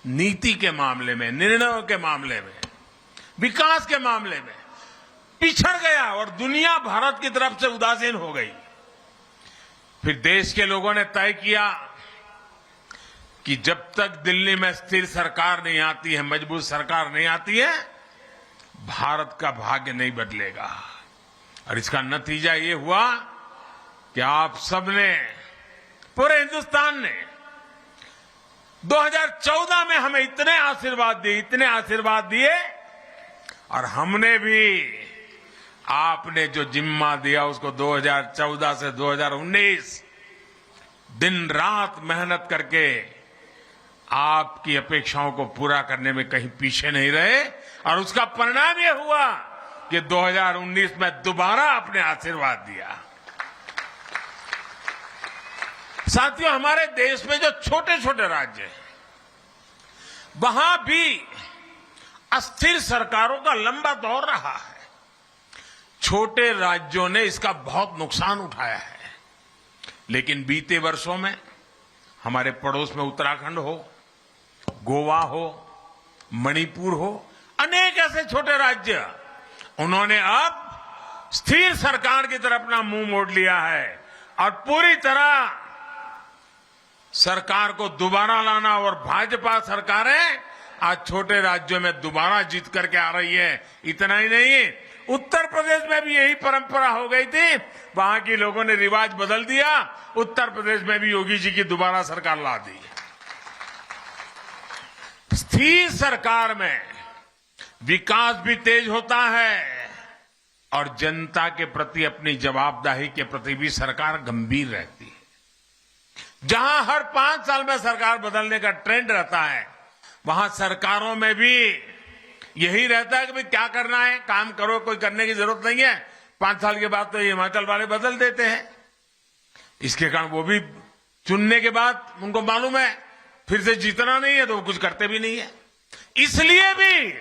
नीति के मामले में, निर्णयों के मामले में, विकास के मामले में पिछड़ गया और दुनिया भारत की तरफ से उदासीन हो गई। फिर देश के लोगों ने तय किया कि जब तक दिल्ली में स्थिर सरकार नहीं आती है, मजबूत सरकार नहीं आती है, भारत का भाग्य नहीं बदलेगा। और इसका नतीजा ये हुआ कि आप सबने, पूरे हिंदुस्तान ने 2014 में हमें इतने आशीर्वाद दिए और हमने भी आपने जो जिम्मा दिया उसको 2014 से 2019 दिन रात मेहनत करके आपकी अपेक्षाओं को पूरा करने में कहीं पीछे नहीं रहे और उसका परिणाम यह हुआ कि 2019 में दोबारा आपने आशीर्वाद दिया। साथियों, हमारे देश में जो छोटे छोटे राज्य हैं वहां भी अस्थिर सरकारों का लंबा दौर रहा है। छोटे राज्यों ने इसका बहुत नुकसान उठाया है, लेकिन बीते वर्षों में हमारे पड़ोस में उत्तराखंड हो, गोवा हो, मणिपुर हो, अनेक ऐसे छोटे राज्य, उन्होंने अब स्थिर सरकार की तरफ अपना मुंह मोड़ लिया है और पूरी तरह सरकार को दोबारा लाना। और भाजपा सरकारें आज छोटे राज्यों में दोबारा जीत करके आ रही है। इतना ही नहीं, उत्तर प्रदेश में भी यही परंपरा हो गई थी, वहां के लोगों ने रिवाज बदल दिया, उत्तर प्रदेश में भी योगी जी की दोबारा सरकार ला दी। स्थिर सरकार में विकास भी तेज होता है और जनता के प्रति अपनी जवाबदेही के प्रति भी सरकार गंभीर रहती है। जहां हर 5 साल में सरकार बदलने का ट्रेंड रहता है, वहां सरकारों में भी यही रहता है कि भाई क्या करना है, काम करो, कोई करने की जरूरत नहीं है। 5 साल के बाद तो हिमाचल वाले बदल देते हैं। इसके कारण वो भी चुनने के बाद उनको मालूम है फिर से जीतना नहीं है, तो वो कुछ करते भी नहीं है। इसलिए भी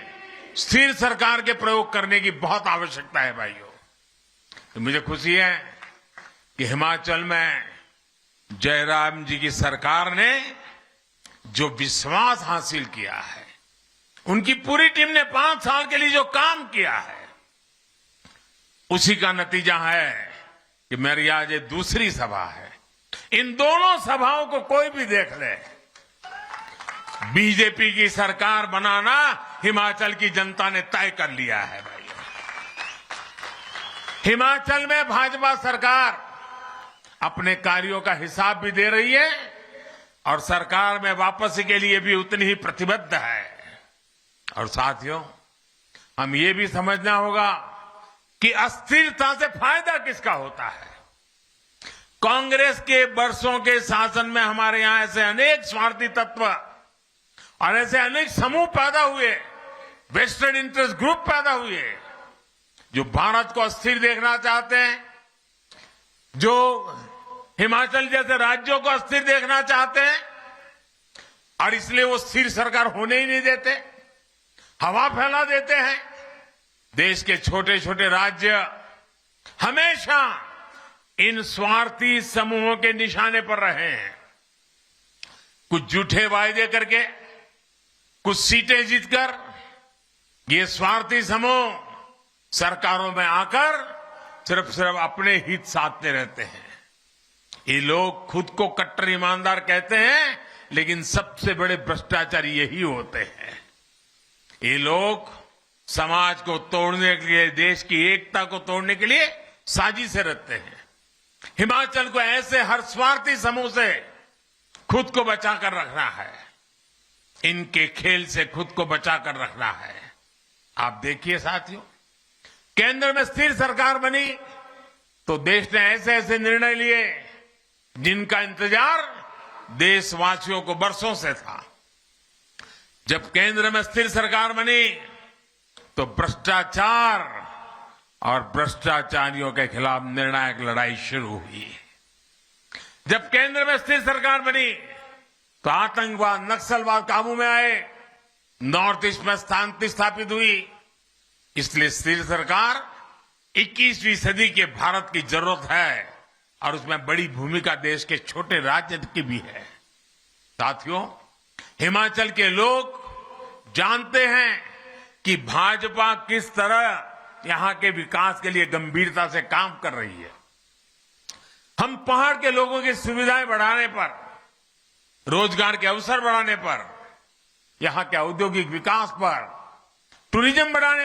स्थिर सरकार के प्रयोग करने की बहुत आवश्यकता है भाइयों। तो मुझे खुशी है कि हिमाचल में जयराम जी की सरकार ने जो विश्वास हासिल किया है, उनकी पूरी टीम ने 5 साल के लिए जो काम किया है, उसी का नतीजा है कि मेरी आज ये दूसरी सभा है। इन दोनों सभाओं को कोई भी देख ले, बीजेपी की सरकार बनाना हिमाचल की जनता ने तय कर लिया है भाई। हिमाचल में भाजपा सरकार अपने कार्यों का हिसाब भी दे रही है और सरकार में वापसी के लिए भी उतनी ही प्रतिबद्ध है। और साथियों, हम ये भी समझना होगा कि अस्थिरता से फायदा किसका होता है। कांग्रेस के वर्षों के शासन में हमारे यहां ऐसे अनेक स्वार्थी तत्व और ऐसे अनेक समूह पैदा हुए, वेस्टेड इंटरेस्ट ग्रुप पैदा हुए, जो भारत को अस्थिर देखना चाहते हैं, जो हिमाचल जैसे राज्यों को अस्थिर देखना चाहते हैं और इसलिए वो स्थिर सरकार होने ही नहीं देते, हवा फैला देते हैं। देश के छोटे छोटे राज्य हमेशा इन स्वार्थी समूहों के निशाने पर रहे हैं। कुछ झूठे वायदे करके, कुछ सीटें जीतकर ये स्वार्थी समूह सरकारों में आकर सिर्फ अपने हित साधते रहते हैं। ये लोग खुद को कट्टर ईमानदार कहते हैं, लेकिन सबसे बड़े भ्रष्टाचारी यही होते हैं। ये लोग समाज को तोड़ने के लिए, देश की एकता को तोड़ने के लिए साजिशें रचते हैं। हिमाचल को ऐसे हर स्वार्थी समूह से खुद को बचाकर रखना है, इनके खेल से खुद को बचाकर रखना है। आप देखिए साथियों, केंद्र में स्थिर सरकार बनी तो देश ने ऐसे ऐसे निर्णय लिए जिनका इंतजार देशवासियों को वर्षों से था। जब केंद्र में स्थिर सरकार बनी तो भ्रष्टाचार और भ्रष्टाचारियों के खिलाफ निर्णायक लड़ाई शुरू हुई। जब केंद्र में स्थिर सरकार बनी तो आतंकवाद, नक्सलवाद काबू में आए, नॉर्थ ईस्ट में शांति स्थापित हुई। इसलिए स्थिर सरकार 21वीं सदी के भारत की जरूरत है और उसमें बड़ी भूमिका देश के छोटे राज्य की भी है। साथियों, हिमाचल के लोग जानते हैं कि भाजपा किस तरह यहां के विकास के लिए गंभीरता से काम कर रही है। हम पहाड़ के लोगों की सुविधाएं बढ़ाने पर, रोजगार के अवसर बढ़ाने पर, यहां के औद्योगिक विकास पर, टूरिज्म बढ़ाने